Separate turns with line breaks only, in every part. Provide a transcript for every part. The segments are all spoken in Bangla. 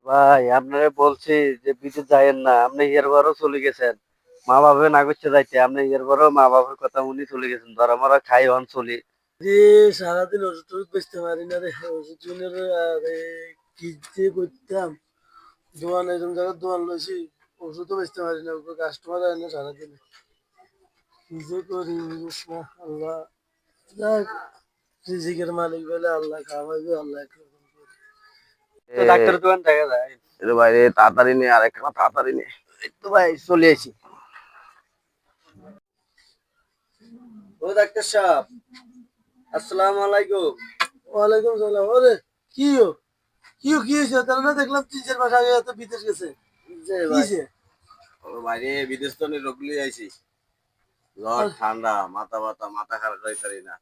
ভাই আপনারে বলছি যে বিদেশ যাইয়েন না, আপনি এরবারও চলে গেছেন। মা বাবা না করছে যাইতে, আপনি এরবারও মা বাবার কথা উনি চলে গেছেন, ধরা মরা খাই হন চলি।
রে সারাদিন ওষুধ টষুধ বেচতে পারি না রে, ওষুধ কিনে রে। আরে কি যে করতাম, দোয়ান এরকম জায়গায় দোয়ান লইছি, ওষুধও বেচতে পারি না, কাস্টমার হয় না সারাদিন। কি যে করি বুঝিস না, আল্লাহ যাক, রিজিকের মালিক বলে আল্লাহ, খাওয়াইবে আল্লাহ একরকম করে।
তো ডাক্তার দোকান দেখা যায়।
এর বাইরে তাড়াতাড়ি নে, আর একটা তাড়াতাড়ি নে।
এই তো ভাই চলে আইছি। ও ডাক্তার সাহেব, আসসালামু আলাইকুম।
ওয়ালাইকুম সালাম। ওরে কি হয়েছে? তারা না দেখলাম 3-4 মাস আগে এত বিদেশ গেছে,
জি
কি
ভাই।
হয়েছে?
ওর বাইরে বিদেশ তো রোগ লিয়ে আইছি। জ্বর, ঠান্ডা, মাথা ব্যথা, মাথা খারাপ হইতারি না।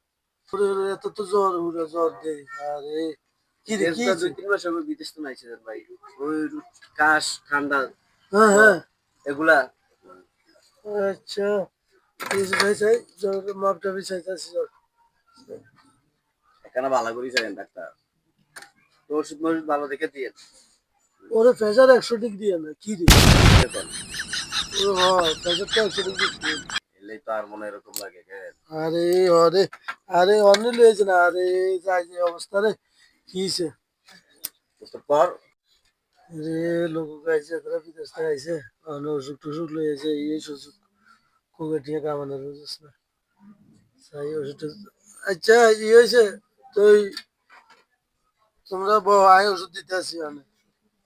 ওরে ওরে, এত তো জ্বর, উড়ে জ্বর দেয়। আরে কি রে,
দেশ
কি
তো
হয়েছে?
2-3 মাস হবে বিদেশ তো নাইছিলেন ভাই। ওই কাশ ঠান্ডা
হ্যাঁ
জ্বর
হ্যাঁ,
এগুলা।
আচ্ছা, কি হয়েছে ভাই? চাই জ্বর, মাপটা চাইতেছি জ্বর।
এখানে ভালো করি চাইেন ডাক্তার।
তো ওষুধ মষুধ ভালো দেখে দিয়ে।
ওরে প্রেশার 100 ডিগ্রি না কি রে?
এখন
ও হ্যাঁ, প্রেশারটা 100 ডিগ্রি।
এলেই তো আর মনে এরকম লাগে কেন?
আরে আরে আরে অন্য লয়েছে না, আরে যাই যে অবস্থা রে, কি হয়েছে?
তো পর
রে লোক গাইছে, তারা বিদেশ থেকে আইছে, ওষুধ টষুধ লয়েছে, এই সুযোগ কোকে টিয়া কামানোর বুঝছ না, তাই ওষুধ আচ্ছা ই হয়েছে। তো তোমরা আয় ওষুধ দিতে আসি আমি।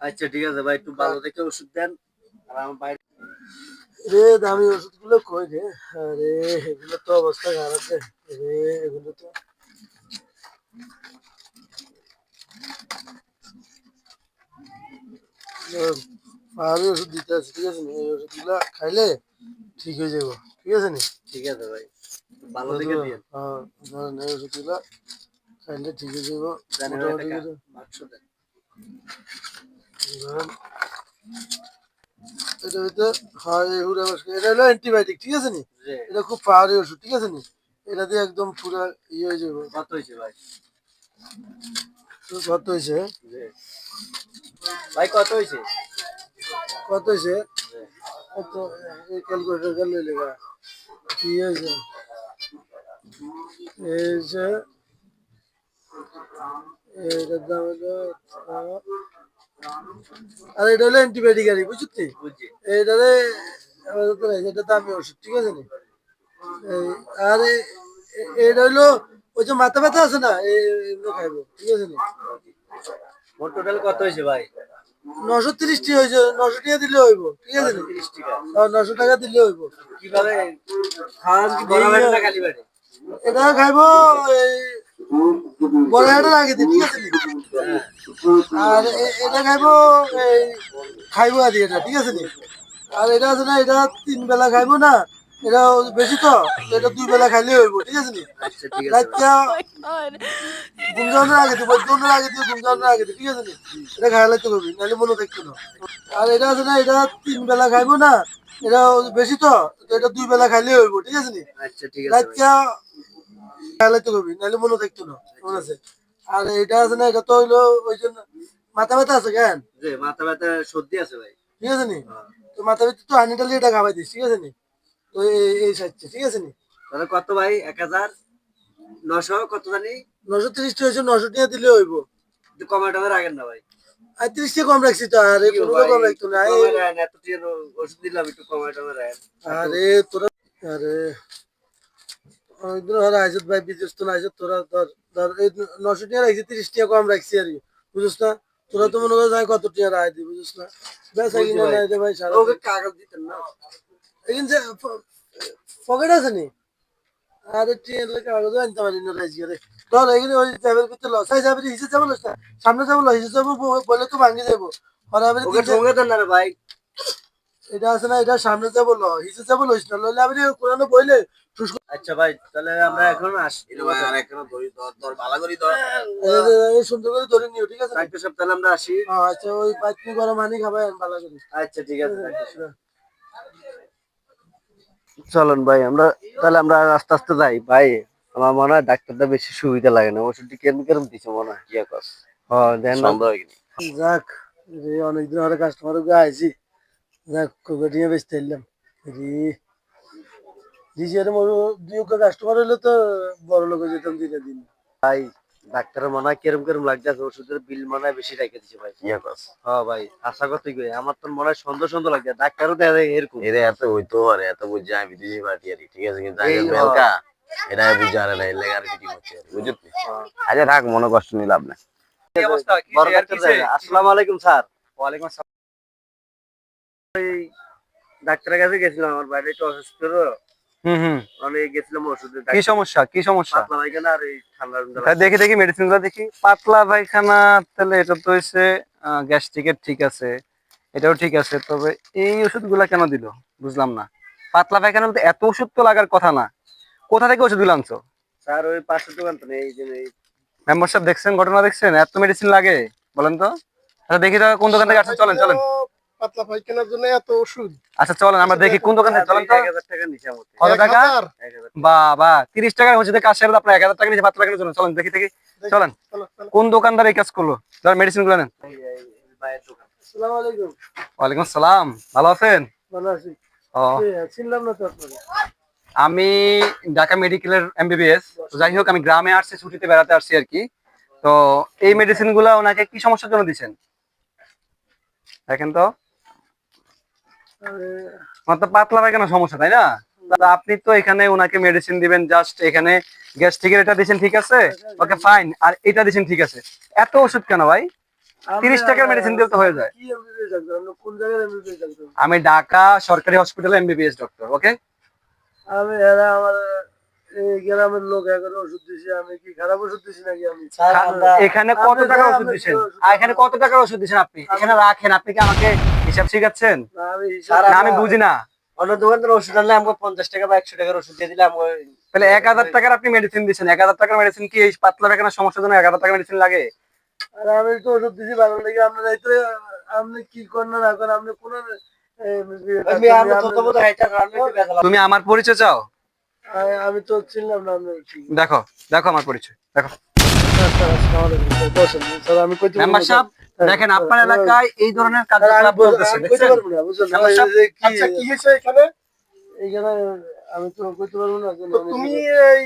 আচ্ছা ঠিক আছে ভাই, একটু ভালো দেখে ওষুধ দেন। আর আমার বাইরে
রে দামি ওষুধ গুলো কই রে? আরে এগুলো তো অবস্থা খারাপ রে। রে এগুলো তো পাহাড়ি ওষুধ দিতে আছে, ঠিক আছে নি? এই ওষুধগুলো খাইলে ঠিক হয়ে যাবো, ঠিক আছে নি?
ঠিক আছে ভাই, ভালো দেখে দিয়ে।
হ্যাঁ, ধরেন এই ওষুধগুলো খাইলে ঠিক হয়ে যাবো
জানি ভাই
মোটামুটি
একটা
করে।
বাক্স দেন।
ধরেন এটা হইতে হয় এগুলো, এটা হলো অ্যান্টিবায়োটিক, ঠিক আছে নি?
জি।
এটা খুব পাহাড়ি ওষুধ, ঠিক আছে নি? এটা দিয়ে একদম পুরো ইয়ে হয়ে যাবো।
কত হয়েছে ভাই?
কত হয়েছে?
জি ভাই, কত হয়েছে?
কত হয়েছে?
জি।
কত? এই ক্যালকুলেটার গেল লেখা কি হয়েছে? এই যে এটার দাম হলো আর এটা হলো অ্যান্টিবায়োটিক, আর বুঝছি
বুঝছি।
এইটারে আপাতত নাই, এটা দামি ওষুধ, ঠিক আছে নি? এই আর এটা হইলো ওই যে মাথা ব্যথা আছে না, এগুলো খাইবো, ঠিক আছে নি?
মোট টোটাল কত হয়েছে ভাই?
930 টি হয়েছে, 900 টাকা দিলে হইব, ঠিক আছে নি?
930 টাকা।
900 টাকা দিলে হইব।
কিভাবে খাওয়ান, কি বড় পেটে না খালি পেটে?
এটা খাইবো এই বড় হাটের আগে দিয়ে, ঠিক আছে নি?
হ্যাঁ।
আর এটা খাইবো এই খাইবো আর এটা, ঠিক আছে নি? আর এটা আছে না, এটা 3 বেলা খাইবো না, এটা বেশি তো, তো এটা 2 বেলা খাইলে হইব, ঠিক আছে নি?
আচ্ছা ঠিক আছে ভাই।
রাতটা ঘুম যাওয়ানোর আগে দিব, ঘুমানোর আগে দিব, ঘুম যাওয়ানোর আগে দিব, ঠিক আছে নি? এটা খাইলে তো করবি, নাহলে মনে থাকতো না। আর এটা আছে না, এটা 3 বেলা খাইবো না, এটা বেশি তো, তো এটা 2 বেলা খাইলে হইব, ঠিক আছে নি?
আচ্ছা ঠিক আছে ভাই।
রাতটা খাইলে তো করবি, নাহলে মনে থাকতো না, মনে আছে? আর এটা আছে না, এটা তো হইলো ওই জন্য মাথা ব্যথা আছে কেন,
যে মাথা ব্যথা সর্দি আছে ভাই।
ঠিক আছে নি?
হ্যাঁ।
তো মাথা ব্যথা তো হানিটালি এটা খাওয়াই দিস, ঠিক আছে নি? তো এই সাইডছে, ঠিক আছে নি?
তাহলে কত ভাই? 1900 কত জানি?
930 টা হয়েছে, 900 টাকা দিলে হইব।
একটু কমায় টমায় রাখেন না ভাই।
আর 30 টা কম রাখছি তো, আরে
কি
কোনো
ভাই,
কম রাখতো
একটু
না।
কমায় রাখেন, এত টিয়ার ওষুধ দিলাম, একটু কমায় টমায় রাখেন।
আরে তোরা, আরে অনেকদিন হলো আইসত ভাই, বিদেশ তো আইসত তোরা, ধর ধর এই 900 টাকা রাখছি, 30 টাকা কম রাখছি আর কি, বুঝছ না? তোরা তো মনে করো যাই কত টাকা রায় দিই, বুঝছ না? বেচা
বুঝছি
কিনা
ভাই।
নাই রে ভাই সারা।
ওকে কাগজ দিতেন না?
এখান যে পকেট আছে নি? আরে ট্রেন কাগজ আনতে পারি না রাইজি রে। ধর এখানে ওই ট্রাভেল করতে লস আই যাবে, হিসেবে যাবো লস না, সামনে যাবো লস, হিসেবে যাবো বলে তো ভাঙে যাবো। আর আমি
ওকে ঠঙ্গে দেন না রে ভাই।
এটা আছে না, এটা সামনে যাবো ল, হিসেবে যাবো লস না, লইলে আমি কোরআনে বইলে ঠুস
আচ্ছা ভাই, তাহলে আমরা এখন আসি।
এটা ভাই আর একটা ধরি, ধর ধর ভালো করি ধর।
এই সুন্দর করে ধরে নিও, ঠিক আছে?
ডাক্তার সাহেব তাহলে আমরা আসি।
আচ্ছা, ওই পাঁচমি গরম পানি খাবাই ভালো করে।
আচ্ছা ঠিক আছে ডাক্তার সাহেব। চলেন ভাই, আমরা তাহলে আমরা আস্তে আস্তে যাই ভাই। আমার মনে হয় ডাক্তারটা বেশি সুবিধা লাগে না, ওষুধটি কেমন কেরম দিচ্ছে মনে হয়, কি কস? হ্যাঁ দেন না।
সন্দেহ হয় কি?
যাক, অনেকদিন ধরে কাস্টমার আইছি, যাক কোকটিয়ে বেচতে এলাম রে। রিজের মোর দুই কাস্টমার হইলে তো বড় লোক হয়ে যেতাম দিনে দিন।
ভাই ডাক্তারের মনে হয় কিরম কিরম লাগতেছে, ওষুধের বিল মনে হয় বেশি রেখে দিচ্ছে ভাই।
ইয়া কস
হ্যাঁ ভাই, আশা করতে গিয়ে আমার তো মনে হয় সন্দেহ সন্দেহ লাগছে, ডাক্তারও দেখা যায় এরকম।
এরে এত হইতো আর এত বুঝা আমি বিদেশি পার্টি আর ঠিক আছে, কিন্তু
এই
আগে বেলকা এটা বুঝা আর না এর লাগা আর ফিটিং হচ্ছে বুঝলি। আচ্ছা থাক, মনে কষ্ট নিয়ে লাভ নাই।
কি অবস্থা? কি
বড়
শেয়ার
ডাক্তার
কিসে?
দেখা যায়। আসসালামু আলাইকুম স্যার।
ওয়ালাইকুম আসসালাম।
ডাক্তারের কাছে গেছিলাম, আমার বাইরে একটু অসুস্থ তো,
হুম।
অনেক গেছিলাম ওষুধের
কি সমস্যা? কি সমস্যা?
পাতলা পায়খানা আর এই ঠান্ডা ঠান্ডা
তাই
লাগছে।
দেখি দেখি মেডিসিন গুলো দেখি। পাতলা পায়খানা, তাহলে এটা তো হচ্ছে গ্যাস্ট্রিকের, ঠিক আছে, এটাও ঠিক আছে, তবে এই ওষুধগুলা কেন দিল বুঝলাম না। পাতলা পায়খানা তো এত ওষুধ তো লাগার কথা না। কোথা থেকে ওষুধ গুলো আনছো?
স্যার ওই পাশের দোকান তো নেই, এই যে
মেম্বার সাহেব দেখছেন, ঘটনা দেখছেন, এত মেডিসিন লাগে বলেন তো? আচ্ছা দেখি তো কোন দোকান থেকে আসছে, চলেন চলেন।
পাতলা পায়খানার জন্য এত ওষুধ?
আচ্ছা চলেন আমরা দেখি কোন দোকান থেকে, চলেন তো।
1000 টাকা নিচে আমার থেকে।
কত টাকা?
1000?
1000
বাবা, 30 টাকার ওষুধে কাজ সেরে আপনার 1000 টাকা নিচে পাতলা পায়খানার জন্য, চলেন দেখি দেখি। চলেন।
চলো চলো।
কোন দোকানদার এই কাজ করলো? ধর মেডিসিন গুলো নেন।
এই ভাইয়ের দোকান।
আসসালামু আলাইকুম।
ওয়ালাইকুম আসসালাম, ভালো আছেন?
ভালো আছি।
ও,
চিনলাম না তো আপনাকে।
আমি ঢাকা মেডিকেলের এমবিবিএস। যাই হোক, আমি গ্রামে আসছি, ছুটিতে বেড়াতে আসছি আর কি। তো এই মেডিসিন গুলা ওনাকে কি সমস্যার জন্য দিচ্ছেন দেখেন তো।
আরে,
আমার তো পাতলা পায়খানা সমস্যা, তাই না? তা আপনি তো এখানে ওনাকে মেডিসিন দিবেন, জাস্ট এখানে গ্যাস্ট্রিকের এটা দিচ্ছেন, ঠিক আছে, ওকে ফাইন, আর এটা দিচ্ছেন, ঠিক আছে। এত ওষুধ কেন ভাই? 30 টাকার মেডিসিন দিলে তো হয়ে যায়।
কি এমবিবিএস ডাক্তার? আপনি কোন জায়গার এমবিবিএস ডাক্তার?
আমি ঢাকা সরকারি হসপিটালে এমবিবিএস ডক্টর, ওকে।
আমি এরা আমার এই গ্রামের লোক এখন ওষুধ দিছি, আমি কি খারাপ ওষুধ দিছি নাকি? আমি
এখানে কত টাকার ওষুধ দিচ্ছেন? আর এখানে কত টাকার ওষুধ দিচ্ছেন আপনি? এখানে রাখেন, আপনি কি আমাকে হিসাব শিখাচ্ছেন?
না, আমি
না, আমি বুঝি না।
অন্য দোকানদার ওষুধ আনলে আমাকে 50 টাকা বা 100 টাকার ওষুধ দিয়ে দিলে
তাহলে 1000 টাকার আপনি মেডিসিন দিচ্ছেন, 1000 টাকার মেডিসিন কি এই পাতলা পায়খানার সমস্যার জন্য 1000 টাকার মেডিসিন লাগে?
আর আমি তো ওষুধ দিছি ভালো লাগে আপনার এই তো। আপনি কি করেন না এখন? আপনি কোন
তুমি আমার পরিচয় চাও?
আমি তো চিনলাম না আপনার কি।
দেখো, দেখো আমার পরিচয়, দেখো।
আচ্ছা, আসসালামু আলাইকুম। বসেন স্যার, আমি কইতে পারবো
মেম্বার
না।
সাহেব, দেখেন আপনার এলাকায় এই ধরনের কার্যকলাপ চলতেছে,
আমি কইতে
দেখছেন?
পারবো না, বুঝছেন?
মেম্বার সাহেব,
আচ্ছা, কি হয়েছে এখানে? এইখানে আমি তো কইতে পারবো না। তুমি এই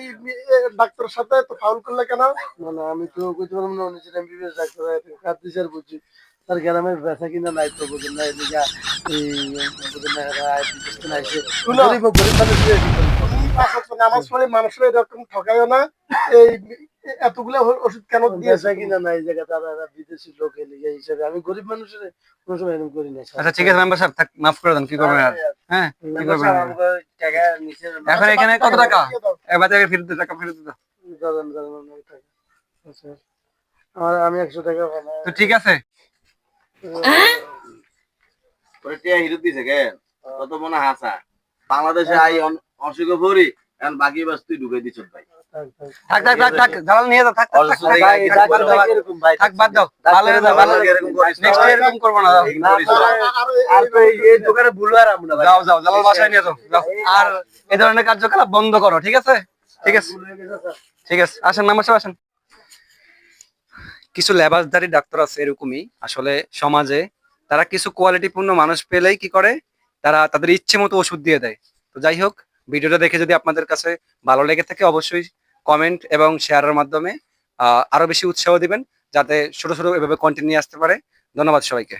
ডাক্তারের সাথে তো ফাউল করলে কেন? না না, আমি তো কইতে পারবো না। উনি যেটা এমবিবিএস ডাক্তার, কার দিশার বুঝছি। তার গ্রামের বেচা কিনা নাই তো, বুঝেন না? এদিকে এই বুঝেন না, এরা আইসে গরিব গরিব মানুষ দিয়ে কি করবে? নামাজ পড়ে মানুষের এরকম ঠকায়ও না। এই এতগুলো ওষুধ কেন দিয়েছে কিনা নাই জায়গা, তারা বিদেশি লোক এলিগে হিসেবে আমি গরিব মানুষের কোনো সময় এরকম করি না।
আচ্ছা ঠিক আছে মেম্বার সাহেব, থাক, মাফ করে দেন, কি করবেন আর? হ্যাঁ, কি করবেন আর?
টাকা নিচে
এখন এখানে কত টাকা? এবার টাকা ফেরত দিতে, টাকা ফেরত দিতে।
আচ্ছা, আমি 100 টাকা বানাই।
তো ঠিক আছে।
ওরে টিয়া হিরো দিছে কেন? কত মনে হাসা বাংলাদেশে আই অসুখে ভরি, এখন বাকি বাস তুই ঢুকাই দিছ ভাই।
থাক থাক থাক থাক, দালাল নিয়ে যাও, থাক থাক, থাক, থাক,
ভাই,
থাক, বাদ দাও,
এরকম ভাই
থাক, বাদ দাও, ভালো হয়ে যাও, ভালো হয়ে যাও।
এরকম করিস না।
Next time এরকম করবো না, যাও।
আর তো এই দোকানে ভুল আর আমরা ভাই।
যাও যাও, জালাল বাসায় নিয়ে যাও, যাও। আর এই ধরনের কার্যকলাপ বন্ধ করো, ঠিক আছে? ঠিক আছে, ঠিক আছে, আসেন মেম্বার সাহেব, আসেন। কিছু লেবাসধারী ডাক্তার আছে এরকমই আসলে সমাজে, তারা কিছু কোয়ালিটিপূর্ণ মানুষ পেলেই কি করে, তারা তাদের ইচ্ছে মতো ওষুধ দিয়ে দেয়। তো যাই হোক, ভিডিওটা দেখে যদি আপনাদের কাছে ভালো লেগে থাকে, অবশ্যই কমেন্ট এবং শেয়ারের মাধ্যমে আরো বেশি উৎসাহ দিবেন, যাতে ছোট ছোট এভাবে কন্টেন্ট নিয়ে আসতে পারে। ধন্যবাদ সবাইকে।